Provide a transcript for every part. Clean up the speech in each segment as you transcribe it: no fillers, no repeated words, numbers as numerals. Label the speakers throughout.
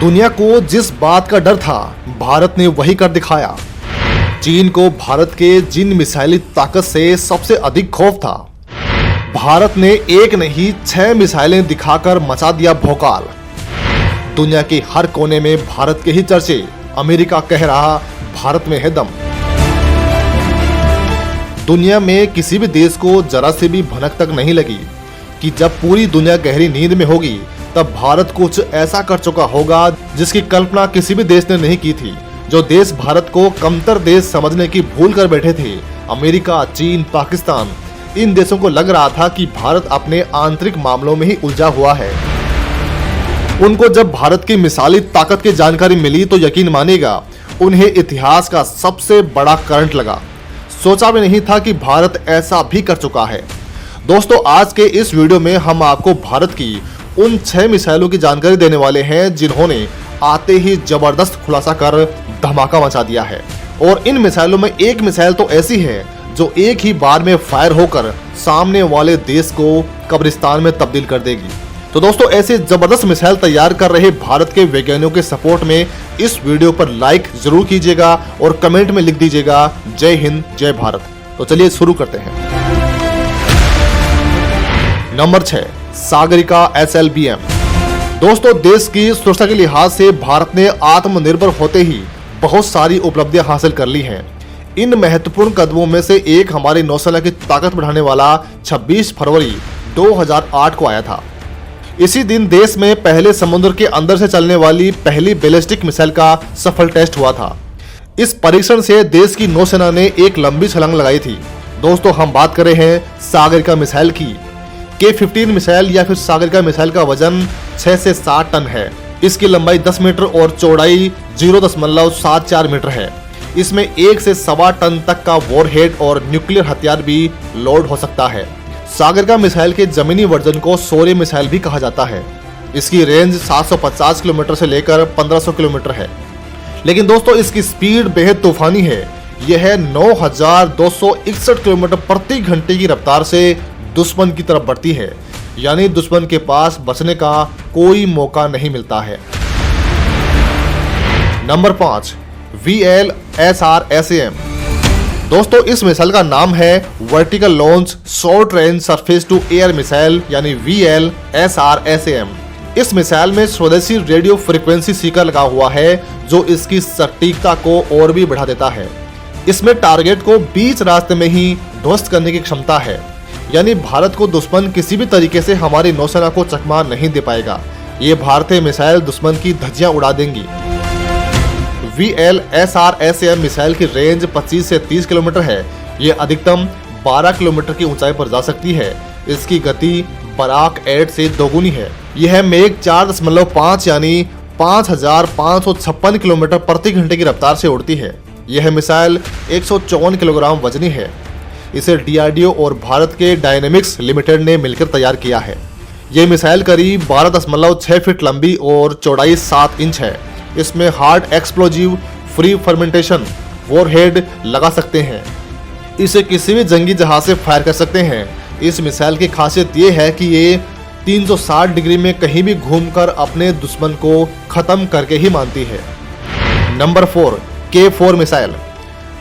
Speaker 1: दुनिया को जिस बात का डर था, भारत ने वही कर दिखाया। चीन को भारत के जिन मिसाइली ताकत से सबसे अधिक खौफ था, भारत ने एक नहीं 6 मिसाइलें दिखाकर मचा दिया भौकाल। दुनिया के हर कोने में भारत के ही चर्चे। अमेरिका कह रहा भारत में है दम। दुनिया में किसी भी देश को जरा से भी भनक तक नहीं लगी कि जब पूरी दुनिया गहरी नींद में होगी तब भारत कुछ ऐसा कर चुका होगा जिसकी कल्पना किसी भी देश ने नहीं की थी। जो देश भारत को कमतर देश समझने की भूल कर बैठे थे, अमेरिका, चीन, पाकिस्तान, इन देशों को लग रहा था कि भारत अपने आंतरिक मामलों में ही उलझा हुआ है। उनको जब भारत की मिसाली ताकत की जानकारी मिली तो यकीन मानेगा, उन्हें इतिहास का सबसे बड़ा करंट लगा। सोचा भी नहीं था कि भारत ऐसा भी कर चुका है। दोस्तों, आज के इस वीडियो में हम आपको भारत की उन 6 मिसाइलों की जानकारी देने वाले हैं जिन्होंने आते ही जबरदस्त खुलासा कर धमाका मचा दिया है। और इन मिसाइलों में एक मिसाइल तो ऐसी है जो एक ही बार में फायर होकर सामने वाले देश को कब्रिस्तान में तब्दील कर देगी। तो दोस्तों, ऐसे जबरदस्त मिसाइल तैयार कर रहे भारत के वैज्ञानिकों के सपोर्ट में इस वीडियो पर लाइक जरूर कीजिएगा और कमेंट में लिख दीजिएगा जय हिंद, जय भारत। तो चलिए शुरू करते हैं। Number 6, Sagarika SLBM। दोस्तों, देश की सुरक्षा के लिहाज से भारत ने आत्मनिर्भर होते ही बहुत सारी उपलब्धियां हासिल कर ली हैं। इन महत्वपूर्ण कदमों में से एक हमारी नौसेना की ताकत बढ़ाने वाला 26 फरवरी 2008 को आया था। इसी दिन देश में पहले समुद्र के अंदर से चलने वाली पहली बैलिस्टिक मिसाइल का सफल टेस्ट हुआ था। इस परीक्षण से देश की नौसेना ने एक लंबी छलांग लगाई थी। दोस्तों, हम बात कर रहे हैं सागरिका मिसाइल की। K-15 मिसाइल या फिर सागरिका मिसाइल का वजन 6 से 7 टन है। इसकी लंबाई 10 मीटर और चौड़ाई 0.74 मीटर है। इसमें 1 से 1.25 टन तक का वॉरहेड और न्यूक्लियर हथियार भी लोड हो सकता है। सागरिका मिसाइल के जमीनी वर्जन को शौर्य मिसाइल भी कहा जाता है। इसकी रेंज 750 किलोमीटर से लेकर 1500 किलोमीटर है। लेकिन दोस्तों, इसकी स्पीड बेहद तूफानी है। यह 9261 किलोमीटर प्रति घंटे की रफ्तार से दुश्मन की तरफ बढ़ती है, यानी दुश्मन के पास बचने का कोई मौका नहीं मिलता है। Number 5, VLSRSAM। दोस्तों, इस मिसाइल का नाम है vertical launch short range surface to air missile यानी VLSRSAM। इस मिसाइल में स्वदेशी रेडियो फ्रीक्वेंसी सीकर लगा हुआ है जो इसकी सटीकता को और भी बढ़ा देता है। इसमें टारगेट को बीच रास्ते में ही ध्वस्त करने की क्षमता है, यानी भारत को दुश्मन किसी भी तरीके से हमारी नौसेना को चकमा नहीं दे पाएगा। ये भारतीय मिसाइल दुश्मन की धज्जियां उड़ा देंगी। VLSRSAM मिसाइल की रेंज 25 से 30 किलोमीटर है। ये अधिकतम 12 किलोमीटर की ऊंचाई पर जा सकती है। इसकी गति बराक 8 से दोगुनी है। यह मेघ 4.5 यानी 5556 किलोमीटर प्रति घंटे की रफ्तार से उड़ती है। यह मिसाइल 154 किलोग्राम वजनी है। इसे DRDO और भारत के डायनेमिक्स लिमिटेड ने मिलकर तैयार किया है। यह मिसाइल करीब 12.6 फीट लंबी और चौड़ाई 7 इंच है। इसमें hard explosive free fermentation warhead लगा सकते हैं। इसे किसी भी जंगी जहाज से फायर कर सकते हैं। इस मिसाइल की खासियत ये है कि ये 360 डिग्री में कहीं भी घूमकर अपने दुश्मन को खत्म करके ही मानती है। Number 4, K-4 missile.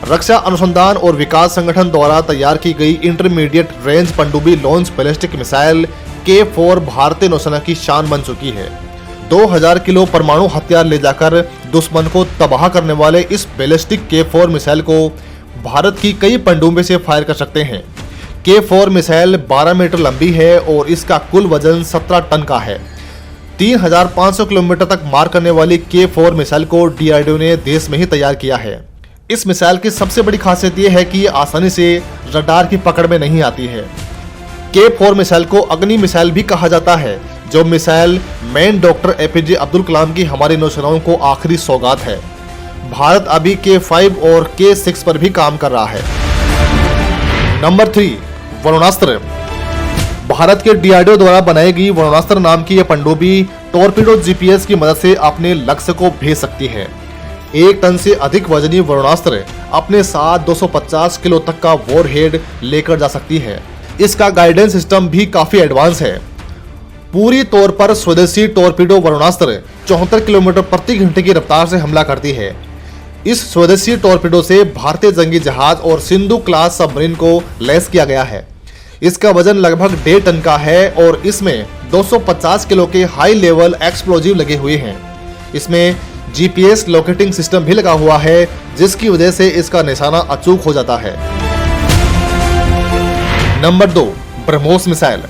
Speaker 1: रक्षा अनुसंधान और विकास संगठन द्वारा तैयार की गई इंटरमीडिएट रेंज पनडुब्बी लॉन्च बैलिस्टिक मिसाइल K-4 भारतीय नौसेना की शान बन चुकी है। 2000 किलो परमाणु हथियार ले जाकर दुश्मन को तबाह करने वाले इस बैलिस्टिक K-4 मिसाइल को भारत की कई पनडुब्बी से फायर कर सकते हैं। K-4 मिसाइल 12 मीटर लंबी है और इसका कुल वजन 17 टन का है। 3500 किलोमीटर तक मार करने वाली K-4 मिसाइल को DRDO ने देश में ही तैयार किया है। इस मिसाइल की सबसे बड़ी खासियत यह है कि ये आसानी से रडार की पकड़ में नहीं आती है। K-4 मिसाइल को अग्नि मिसाइल भी कहा जाता है। जो missile man doctor APJ Abdul Kalam की हमारी नौसेनाओं को आखिरी सौगात है। भारत अभी K-5 और K-6 पर भी काम कर रहा है। नंबर 3, वरुणास्त्र। भारत के DRDO द्वारा बनाई गई वरुणास्त्र नाम की यह पनडुब्बी टॉर्पीडो GPS की मदद से अपने लक्ष्य को भेज सकती है। 1 टन से अधिक वजनी वरुणास्त्र अपने साथ 250 किलो तक का वॉरहेड लेकर जा सकती है। इसका गाइडेंस सिस्टम भी काफी एडवांस है। पूरी तौर पर स्वदेशी टॉर्पीडो वरुणास्त्र 74 किलोमीटर प्रति घंटे की रफ्तार से हमला करती है। इस स्वदेशी टॉर्पीडो से भारतीय जंगी जहाज और सिंधु क्लास सबमरीन को लैस किया गया है। इसका वजन लगभग 1.5 टन का है और इसमें 250 किलो के हाई लेवल एक्सप्लोजिव लगे हुए हैं। इसमें जीपीएस लोकेटिंग सिस्टम भी लगा हुआ है, जिसकी वजह से इसका निशाना अचूक हो जाता है। Number 2, BrahMos missile.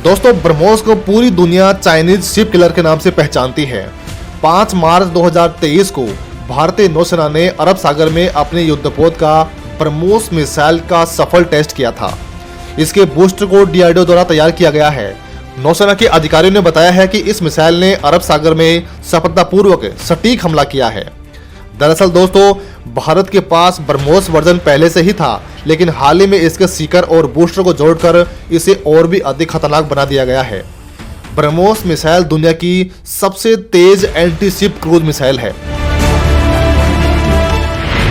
Speaker 1: दोस्तों, ब्रह्मोस को पूरी दुनिया चाइनीज शिप किलर के नाम से पहचानती है। 5 मार्च 2023 को भारतीय नौसेना ने अरब सागर में अपने युद्धपोत का ब्रह्मोस मिसाइल का सफल टेस्ट किया था। इसके बूस्टर को डीआरडीओ द्वारा तैयार किया गया है। नौसेना के अधिकारियों ने बताया है कि इस मिसाइल ने अरब सागर में सफलतापूर्वक सटीक हमला किया है। दरअसल दोस्तों, भारत के पास ब्रह्मोस वर्जन पहले से ही था, लेकिन हाल ही में इसके सीकर और बूस्टर को जोड़कर इसे और भी अधिक खतरनाक बना दिया गया है। ब्रह्मोस मिसाइल दुनिया की सबसे तेज एंटी शिप क्रूज मिसाइल है।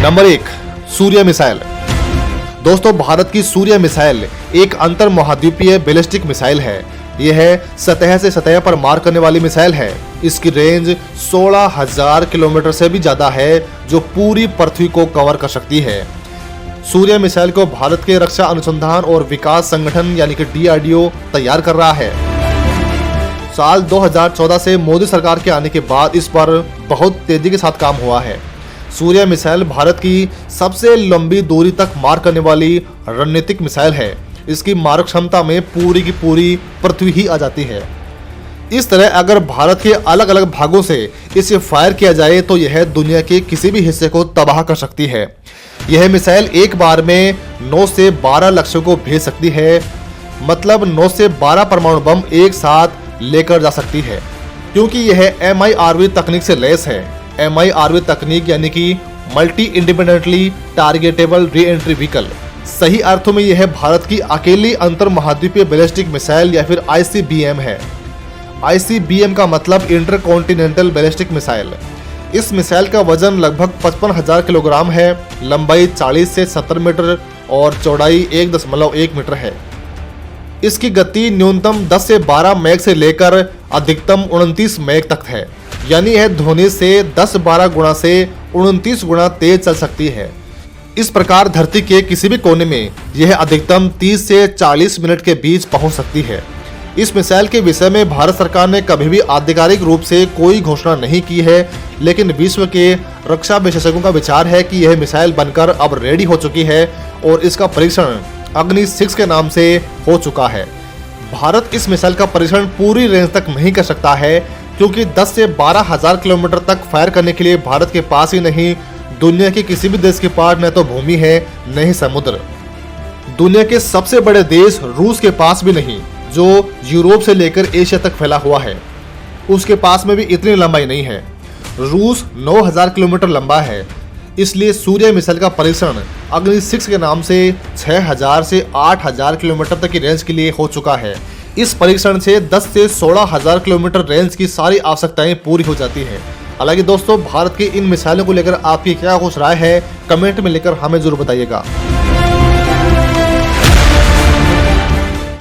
Speaker 1: नंबर 1, सूर्य मिसाइल। दोस्तों, भारत की सूर्य मिसाइल एक अंतर महाद्वीपीय बैलिस्टिक मिसाइल है। यह सतह से सतह पर मार करने वाली मिसाइल है। इसकी रेंज 16,000 किलोमीटर से भी ज्यादा है, जो पूरी पृथ्वी को कवर कर सकती है। सूर्य मिसाइल को भारत के रक्षा अनुसंधान और विकास संगठन यानी कि डीआरडीओ तैयार कर रहा है। साल 2014 से मोदी सरकार के आने के बाद इस पर बहुत तेजी के साथ काम हुआ है। सूर्य मिसाइल भारत की सबसे लंबी दूरी तक मार करने वाली रणनीतिक मिसाइल है। इसकी मारक क्षमता में पूरी की पूरी पृथ्वी ही आ जाती है। इस तरह अगर भारत के अलग अलग भागों से इसे फायर किया जाए तो यह दुनिया के किसी भी हिस्से को तबाह कर सकती है। यह मिसाइल एक बार में 9 से 12 लक्ष्यों को भेज सकती है, मतलब 9 से 12 परमाणु बम एक साथ लेकर जा सकती है। क्योंकि यह MIRV तकनीक से लैस है। MIRV तकनीक यानी कि multi independently targetable re entry vehicle. सही अर्थों में यह भारत की अकेली अंतर महाद्वीपीय बैलिस्टिक मिसाइल या फिर ICBM है। ICBM का मतलब इंटर कॉन्टिनेंटल बैलिस्टिक मिसाइल। इस मिसाइल का वजन लगभग 55,000 किलोग्राम है, लंबाई 40 से 70 मीटर और चौड़ाई 1.1 मीटर है। इसकी गति न्यूनतम 10 से 12 मैक से लेकर अधिकतम 29 मैक तक है, यानी यह ध्वनि से 10-12 गुना से 29 गुना तेज चल सकती है। इस प्रकार धरती के किसी भी कोने में यह अधिकतम 30 से 40 मिनट के बीच पहुंच सकती है। इस मिसाइल के विषय में भारत सरकार ने कभी भी आधिकारिक रूप से कोई घोषणा नहीं की है, लेकिन विश्व के रक्षा विशेषज्ञों का विचार है कि यह मिसाइल बनकर अब रेडी हो चुकी है और इसका परीक्षण अग्नि 6 के नाम से हो चुका है। भारत इस मिसाइल का परीक्षण पूरी रेंज तक नहीं कर सकता है, क्योंकि 10 से 12,000 किलोमीटर तक फायर करने के लिए भारत के पास ही नहीं, दुनिया के किसी भी देश के पास न तो भूमि है न ही समुद्र। दुनिया के सबसे बड़े देश रूस के पास भी नहीं, जो यूरोप से लेकर एशिया तक फैला हुआ है, उसके पास में भी इतनी लंबाई नहीं है। रूस 9,000 किलोमीटर लंबा है, इसलिए सूर्य मिसाइल का परीक्षण अग्नि 6 के नाम से 6,000 से 8,000 किलोमीटर तक की रेंज के लिए हो चुका है। इस परीक्षण से 10 से 16,000 किलोमीटर रेंज की सारी आवश्यकताएं पूरी हो जाती हैं। हालांकि दोस्तों, भारत की इन मिसाइलों को लेकर आपकी क्या कुछ राय है, कमेंट में लेकर हमें जरूर बताइएगा।